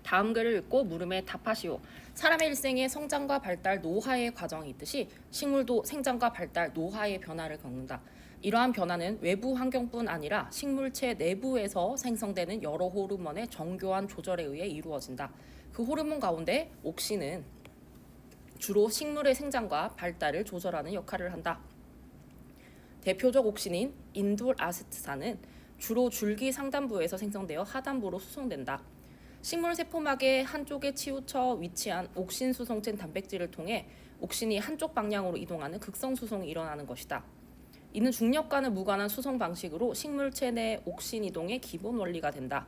다음 글을 읽고 물음에 답하시오. 사람의 일생에 성장과 발달, 노화의 과정이 있듯이 식물도 생장과 발달, 노화의 변화를 겪는다. 이러한 변화는 외부 환경뿐 아니라 식물체 내부에서 생성되는 여러 호르몬의 정교한 조절에 의해 이루어진다. 그 호르몬 가운데 옥신은 주로 식물의 생장과 발달을 조절하는 역할을 한다. 대표적 옥신인 인돌아세트산은 주로 줄기 상단부에서 생성되어 하단부로 수송된다. 식물 세포막의 한쪽에 치우쳐 위치한 옥신 수송된 단백질을 통해 옥신이 한쪽 방향으로 이동하는 극성 수송이 일어나는 것이다. 이는 중력과는 무관한 수송 방식으로 식물체 내 옥신 이동의 기본 원리가 된다.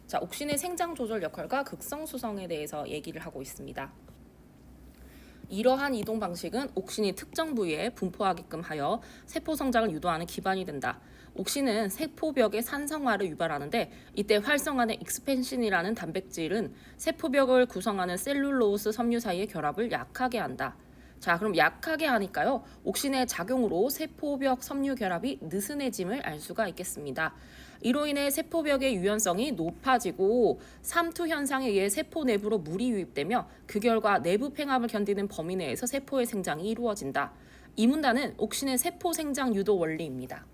자, 옥신의 생장 조절 역할과 극성 수송에 대해서 얘기를 하고 있습니다. 이러한 이동 방식은 옥신이 특정 부위에 분포하게끔 하여 세포 성장을 유도하는 기반이 된다. 옥신은 세포벽의 산성화를 유발하는데 이때 활성화된 익스펜신이라는 단백질은 세포벽을 구성하는 셀룰로스 섬유 사이의 결합을 약하게 한다. 자, 그럼 약하게 하니까요. 옥신의 작용으로 세포벽 섬유 결합이 느슨해짐을 알 수가 있겠습니다. 이로 인해 세포벽의 유연성이 높아지고 삼투 현상에 의해 세포 내부로 물이 유입되며 그 결과 내부 팽압을 견디는 범위 내에서 세포의 생장이 이루어진다. 이 문단은 옥신의 세포 생장 유도 원리입니다.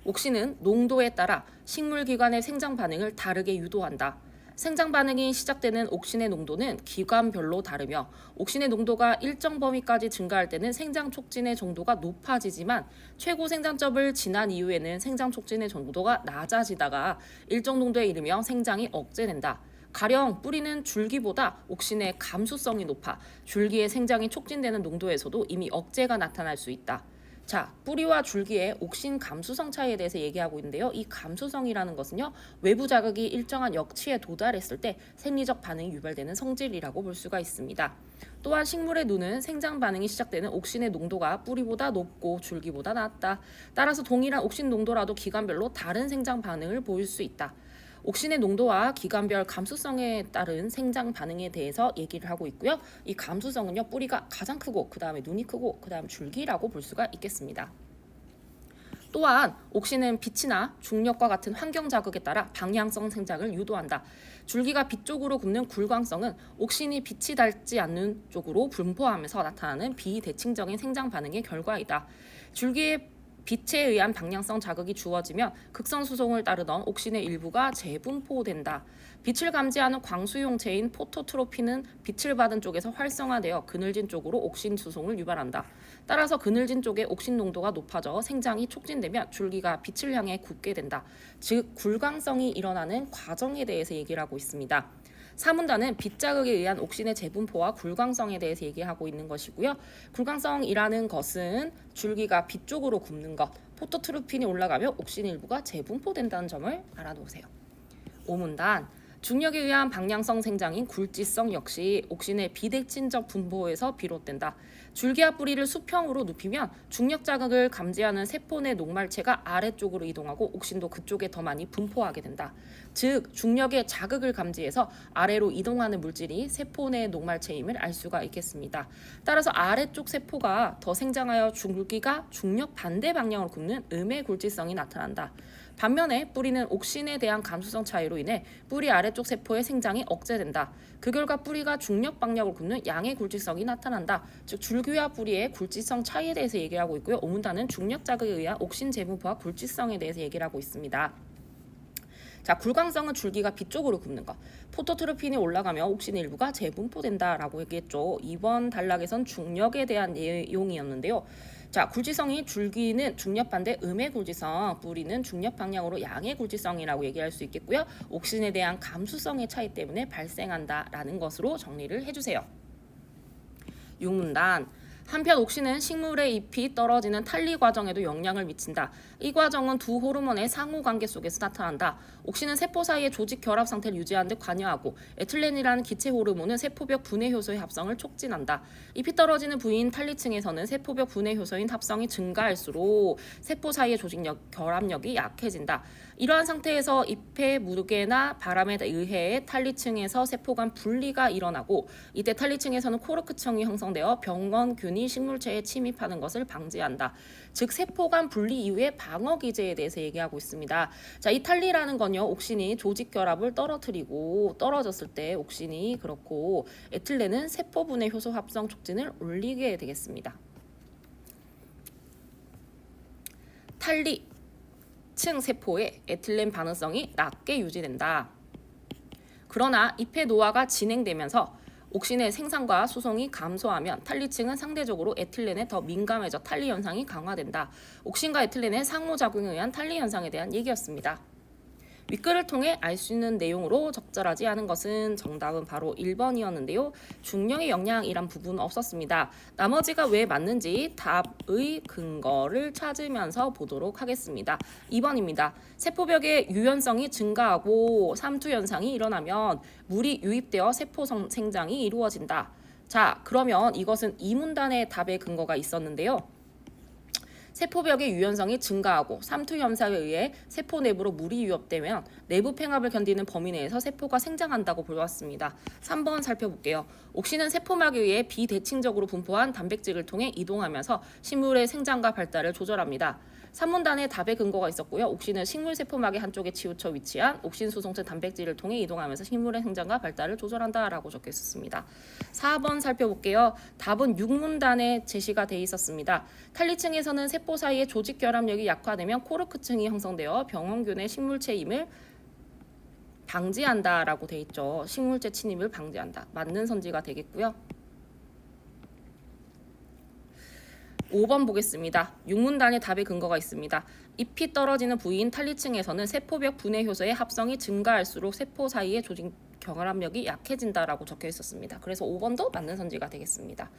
옥신은 농도에 따라 식물기관의 생장 반응을 다르게 유도한다. 생장 반응이 시작되는 옥신의 농도는 기관별로 다르며 옥신의 농도가 일정 범위까지 증가할 때는 생장 촉진의 정도가 높아지지만 최고 생장점을 지난 이후에는 생장 촉진의 정도가 낮아지다가 일정 농도에 이르며 생장이 억제된다. 가령 뿌리는 줄기보다 옥신의 감수성이 높아 줄기의 생장이 촉진되는 농도에서도 이미 억제가 나타날 수 있다. 자, 뿌리와 줄기의 옥신 감수성 차이에 대해서 얘기하고 있는데요. 이 감수성이라는 것은요, 외부 자극이 일정한 역치에 도달했을 때 생리적 반응이 유발되는 성질이라고 볼 수가 있습니다. 또한 식물의 눈은 생장 반응이 시작되는 옥신의 농도가 뿌리보다 높고 줄기보다 낮다. 따라서 동일한 옥신 농도라도 기관별로 다른 생장 반응을 보일 수 있다. 옥신의 농도와 기관별 감수성에 따른 생장 반응에 대해서 얘기를 하고 있고요. 이 감수성은요, 뿌리가 가장 크고 그 다음에 눈이 크고 그 다음 줄기라고 볼 수가 있겠습니다. 또한 옥신은 빛이나 중력과 같은 환경 자극에 따라 방향성 생장을 유도한다. 줄기가 빛 쪽으로 굽는 굴광성은 옥신이 빛이 닿지 않는 쪽으로 분포하면서 나타나는 비대칭적인 생장 반응의 결과이다. 줄기의 빛에 의한 방향성 자극이 주어지면 극성 수송을 따르던 옥신의 일부가 재분포된다. 빛을 감지하는 광수용체인 포토트로피는 빛을 받은 쪽에서 활성화되어 그늘진 쪽으로 옥신 수송을 유발한다. 따라서 그늘진 쪽에 옥신 농도가 높아져 생장이 촉진되면 줄기가 빛을 향해 굽게 된다. 즉 굴광성이 일어나는 과정에 대해서 얘기를 하고 있습니다. 사문단은 빛자극에 의한 옥신의 재분포와 굴광성에 대해서 얘기하고 있는 것이고요. 굴광성이라는 것은 줄기가 빛 쪽으로 굽는 것, 포토트로핀이 올라가며 옥신 일부가 재분포된다는 점을 알아놓으세요. 오문단 중력에 의한 방향성 생장인 굴지성 역시 옥신의 비대칭적 분포에서 비롯된다. 줄기와 뿌리를 수평으로 눕히면 중력 자극을 감지하는 세포 내 녹말체가 아래쪽으로 이동하고 옥신도 그쪽에 더 많이 분포하게 된다. 즉 중력의 자극을 감지해서 아래로 이동하는 물질이 세포 내 녹말체임을 알 수가 있겠습니다. 따라서 아래쪽 세포가 더 생장하여 줄기가 중력 반대 방향으로 굽는 음의 굴지성이 나타난다. 반면에 뿌리는 옥신에 대한 감수성 차이로 인해 뿌리 아래쪽 세포의 생장이 억제된다. 그 결과 뿌리가 중력 방향으로 굽는 양의 굴지성이 나타난다. 즉 줄기와 뿌리의 굴지성 차이에 대해서 얘기하고 있고요. 오문단은 중력 자극에 의한 옥신 재분포와 굴지성에 대해서 얘기를 하고 있습니다. 자, 굴광성은 줄기가 빛 쪽으로 굽는 것. 포토트로핀이 올라가며 옥신의 일부가 재분포된다라고 얘기했죠. 이번 단락에선 중력에 대한 내용이었는데요. 자, 굴지성이 줄기는 중력 반대 음의 굴지성, 뿌리는 중력 방향으로 양의 굴지성이라고 얘기할 수 있겠고요. 옥신에 대한 감수성의 차이 때문에 발생한다라는 것으로 정리를 해주세요. 6문단 한편 옥신은 식물의 잎이 떨어지는 탄리 과정에도 영향을 미친다. 이 과정은 두 호르몬의 상호관계 속에서 나타난다. 옥신은 세포 사이의 조직 결합 상태를 유지하는 데 관여하고 에틸렌이라는 기체 호르몬은 세포벽 분해 효소의 합성을 촉진한다. 잎이 떨어지는 부위인 탄리층에서는 세포벽 분해 효소인 합성이 증가할수록 세포 사이의 조직 결합력이 약해진다. 이러한 상태에서 잎의 무게나 바람에 의해 탈리층에서 세포 간 분리가 일어나고 이때 탈리층에서는 코르크층이 형성되어 병원균이 식물체에 침입하는 것을 방지한다. 즉 세포 간 분리 이후의 방어 기제에 대해서 얘기하고 있습니다. 자, 이 탈리라는 건요. 옥신이 조직 결합을 떨어뜨리고 떨어졌을 때 옥신이 그렇고 에틸렌은 세포 분해 효소 합성 촉진을 올리게 되겠습니다. 탈리 층 세포의 에틸렌 반응성이 낮게 유지된다. 그러나 잎의 노화가 진행되면서 옥신의 생산과 수송이 감소하면 탈리층은 상대적으로 에틸렌에 더 민감해져 탈리 현상이 강화된다. 옥신과 에틸렌의 상호작용에 의한 탈리 현상에 대한 얘기였습니다. 윗글을 통해 알 수 있는 내용으로 적절하지 않은 것은 정답은 바로 1번이었는데요. 중령의 영향이란 부분은 없었습니다. 나머지가 왜 맞는지 답의 근거를 찾으면서 보도록 하겠습니다. 2번입니다. 세포벽의 유연성이 증가하고 삼투 현상이 일어나면 물이 유입되어 세포 생장이 이루어진다. 자, 그러면 이것은 이문단의 답의 근거가 있었는데요. 세포벽의 유연성이 증가하고 삼투 현상에 의해 세포 내부로 물이 유입되면 내부 팽합을 견디는 범위 내에서 세포가 생장한다고 보았습니다. 3번 살펴볼게요. 옥신은 세포막에 의해 비대칭적으로 분포한 단백질을 통해 이동하면서 식물의 생장과 발달을 조절합니다. 3문단에 답의 근거가 있었고요. 옥신은 식물 세포막의 한쪽에 치우쳐 위치한 옥신 수송체 단백질을 통해 이동하면서 식물의 생장과 발달을 조절한다라고 적혀 있었습니다. 4번 살펴볼게요. 답은 6문단에 제시가 돼 있었습니다. 탈리층에서는 세포 사이의 조직 결합력이 약화되면 코르크층이 형성되어 병원균의 식물체임을 방지한다라고 돼 있죠. 식물체 침입을 방지한다. 맞는 선지가 되겠고요. 5번 보겠습니다. 6문단의 답의 근거가 있습니다. 잎이 떨어지는 부위인 탈리층에서는 세포벽 분해 효소의 합성이 증가할수록 세포 사이의 조직 결합력이 약해진다라고 적혀 있었습니다. 그래서 5번도 맞는 선지가 되겠습니다.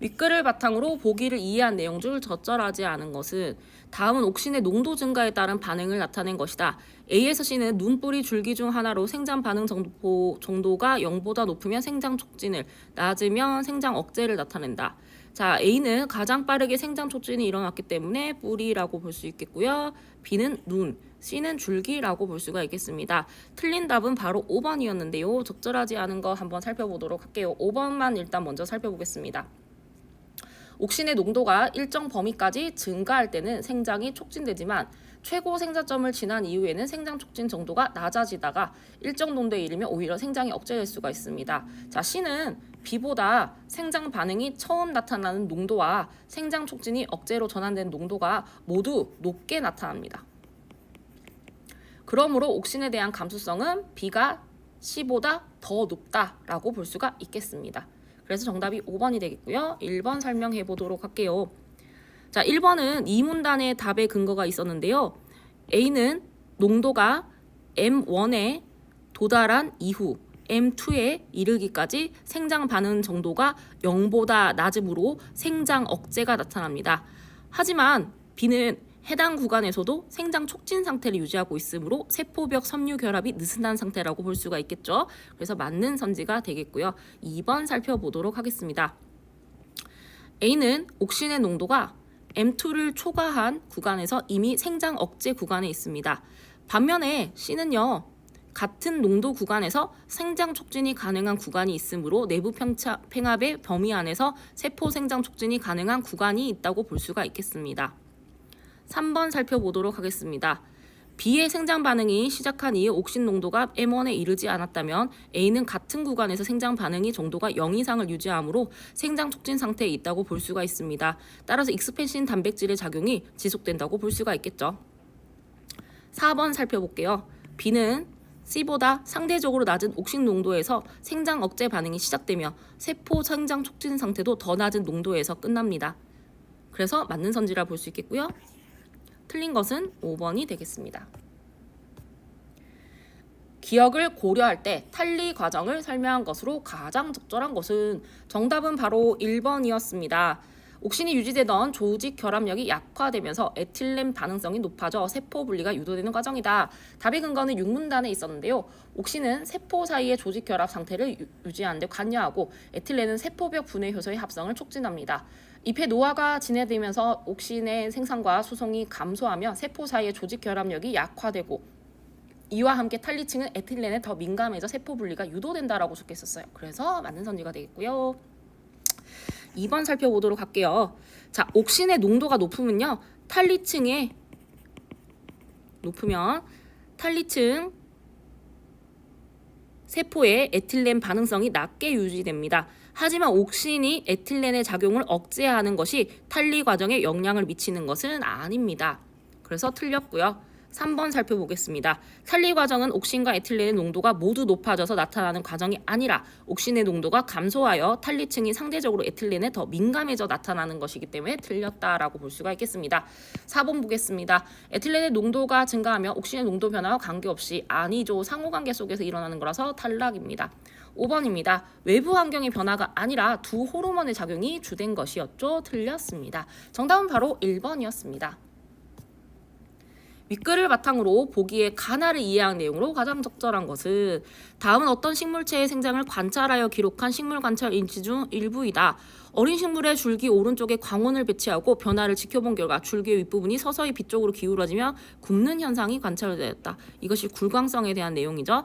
윗글을 바탕으로 보기를 이해한 내용 중 적절하지 않은 것은 다음은 옥신의 농도 증가에 따른 반응을 나타낸 것이다. A에서 C는 눈뿌리 줄기 중 하나로 생장 반응 정도가 0보다 높으면 생장 촉진을, 낮으면 생장 억제를 나타낸다. 자, A는 가장 빠르게 생장 촉진이 일어났기 때문에 뿌리라고 볼 수 있겠고요. B는 눈, C는 줄기라고 볼 수가 있겠습니다. 틀린 답은 바로 5번이었는데요. 적절하지 않은 거 한번 살펴보도록 할게요. 5번만 일단 먼저 살펴보겠습니다. 옥신의 농도가 일정 범위까지 증가할 때는 생장이 촉진되지만 최고 생장점을 지난 이후에는 생장 촉진 정도가 낮아지다가 일정 농도에 이르면 오히려 생장이 억제될 수가 있습니다. 자, C는 B보다 생장 반응이 처음 나타나는 농도와 생장 촉진이 억제로 전환된 농도가 모두 높게 나타납니다. 그러므로 옥신에 대한 감수성은 B가 C보다 더 높다라고 볼 수가 있겠습니다. 그래서 정답이 5번이 되겠고요. 1번 설명해 보도록 할게요. 자, 1번은 이문단의 답의 근거가 있었는데요. A는 농도가 M1에 도달한 이후 M2에 이르기까지 생장 반응 정도가 0보다 낮으므로 생장 억제가 나타납니다. 하지만 B는 해당 구간에서도 생장 촉진 상태를 유지하고 있으므로 세포벽 섬유 결합이 느슨한 상태라고 볼 수가 있겠죠. 그래서 맞는 선지가 되겠고요. 2번 살펴보도록 하겠습니다. A는 옥신의 농도가 M2를 초과한 구간에서 이미 생장 억제 구간에 있습니다. 반면에 C는요. 같은 농도 구간에서 생장 촉진이 가능한 구간이 있으므로 내부 팽합의 범위 안에서 세포 생장 촉진이 가능한 구간이 있다고 볼 수가 있겠습니다. 3번 살펴보도록 하겠습니다. B의 생장 반응이 시작한 이후 옥신 농도가 M1에 이르지 않았다면 A는 같은 구간에서 생장 반응이 정도가 0 이상을 유지하므로 생장 촉진 상태에 있다고 볼 수가 있습니다. 따라서 익스펜신 단백질의 작용이 지속된다고 볼 수가 있겠죠. 4번 살펴볼게요. B는 C보다 상대적으로 낮은 옥신 농도에서 생장 억제 반응이 시작되며 세포 생장 촉진 상태도 더 낮은 농도에서 끝납니다. 그래서 맞는 선지라 볼 수 있겠고요. 틀린 것은 5번이 되겠습니다. 기억을 고려할 때 탈리 과정을 설명한 것으로 가장 적절한 것은 정답은 바로 1번이었습니다. 옥신이 유지되던 조직 결합력이 약화되면서 에틸렌 반응성이 높아져 세포 분리가 유도되는 과정이다. 답의 근거는 6문단에 있었는데요. 옥신은 세포 사이의 조직 결합 상태를 유지하는 데 관여하고 에틸렌은 세포벽 분해 효소의 합성을 촉진합니다. 잎의 노화가 진행되면서 옥신의 생산과 수송이 감소하며 세포 사이의 조직 결합력이 약화되고 이와 함께 탈리층은 에틸렌에 더 민감해져 세포 분리가 유도된다라고 적혔었어요. 그래서 맞는 선지가 되겠고요. 2번 살펴보도록 할게요. 자, 옥신의 농도가 높으면 탈리층 세포의 에틸렌 반응성이 낮게 유지됩니다. 하지만 옥신이 에틸렌의 작용을 억제하는 것이 탈리 과정에 영향을 미치는 것은 아닙니다. 그래서 틀렸고요. 3번 살펴보겠습니다. 탈리 과정은 옥신과 에틸렌의 농도가 모두 높아져서 나타나는 과정이 아니라 옥신의 농도가 감소하여 탈리층이 상대적으로 에틸렌에 더 민감해져 나타나는 것이기 때문에 틀렸다라고 볼 수가 있겠습니다. 4번 보겠습니다. 에틸렌의 농도가 증가하며 옥신의 농도 변화와 관계없이 아니죠. 상호관계 속에서 일어나는 거라서 탈락입니다. 5번입니다. 외부 환경의 변화가 아니라 두 호르몬의 작용이 주된 것이었죠. 틀렸습니다. 정답은 바로 1번이었습니다. 윗글을 바탕으로 보기에 가나를 이해한 내용으로 가장 적절한 것은 다음은 어떤 식물체의 생장을 관찰하여 기록한 식물 관찰 인치 중 일부이다. 어린 식물의 줄기 오른쪽에 광원을 배치하고 변화를 지켜본 결과 줄기의 윗부분이 서서히 뒤쪽으로 기울어지며 굽는 현상이 관찰되었다. 이것이 굴광성에 대한 내용이죠.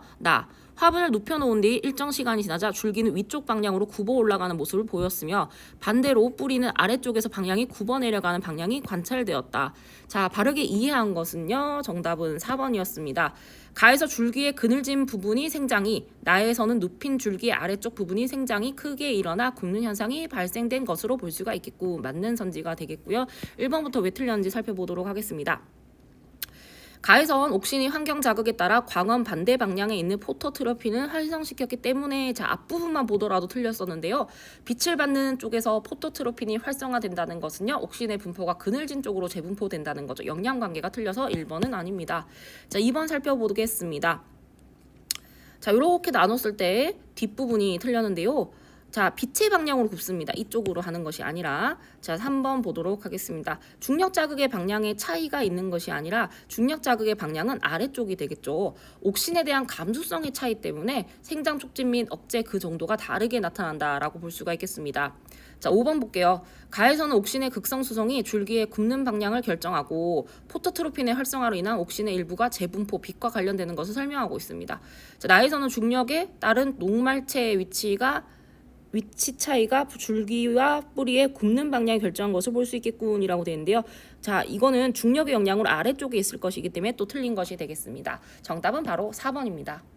화분을 눕혀놓은 뒤 일정 시간이 지나자 줄기는 위쪽 방향으로 굽어 올라가는 모습을 보였으며 반대로 뿌리는 아래쪽에서 방향이 굽어 내려가는 방향이 관찰되었다. 자, 바르게 이해한 것은요. 정답은 4번이었습니다. 가에서 줄기의 그늘진 부분이 생장이, 나에서는 눕힌 줄기의 아래쪽 부분이 생장이 크게 일어나 굽는 현상이 발생된 것으로 볼 수가 있겠고 맞는 선지가 되겠고요. 1번부터 왜 틀렸는지 살펴보도록 하겠습니다. 가에선 옥신이 환경 자극에 따라 광원 반대 방향에 있는 포토트로핀을 활성시켰기 때문에 자 앞부분만 보더라도 틀렸었는데요. 빛을 받는 쪽에서 포토트로핀이 활성화된다는 것은요. 옥신의 분포가 그늘진 쪽으로 재분포된다는 거죠. 영향관계가 틀려서 1번은 아닙니다. 자 2번 살펴보겠습니다. 자 이렇게 나눴을 때 뒷부분이 틀렸는데요. 자, 빛의 방향으로 굽습니다. 이쪽으로 하는 것이 아니라 자, 3번 보도록 하겠습니다. 중력 자극의 방향에 차이가 있는 것이 아니라 중력 자극의 방향은 아래쪽이 되겠죠. 옥신에 대한 감수성의 차이 때문에 생장 촉진 및 억제 그 정도가 다르게 나타난다라고 볼 수가 있겠습니다. 자, 5번 볼게요. 가에서는 옥신의 극성 수송이 줄기의 굽는 방향을 결정하고 포토트로핀의 활성화로 인한 옥신의 일부가 재분포, 빛과 관련되는 것을 설명하고 있습니다. 자, 나에서는 중력에 따른 녹말체의 위치 차이가 줄기와 뿌리의 굽는 방향을 결정한 것을 볼 수 있겠군이라고 되는데요. 자, 이거는 중력의 영향으로 아래쪽에 있을 것이기 때문에 또 틀린 것이 되겠습니다. 정답은 바로 4번입니다.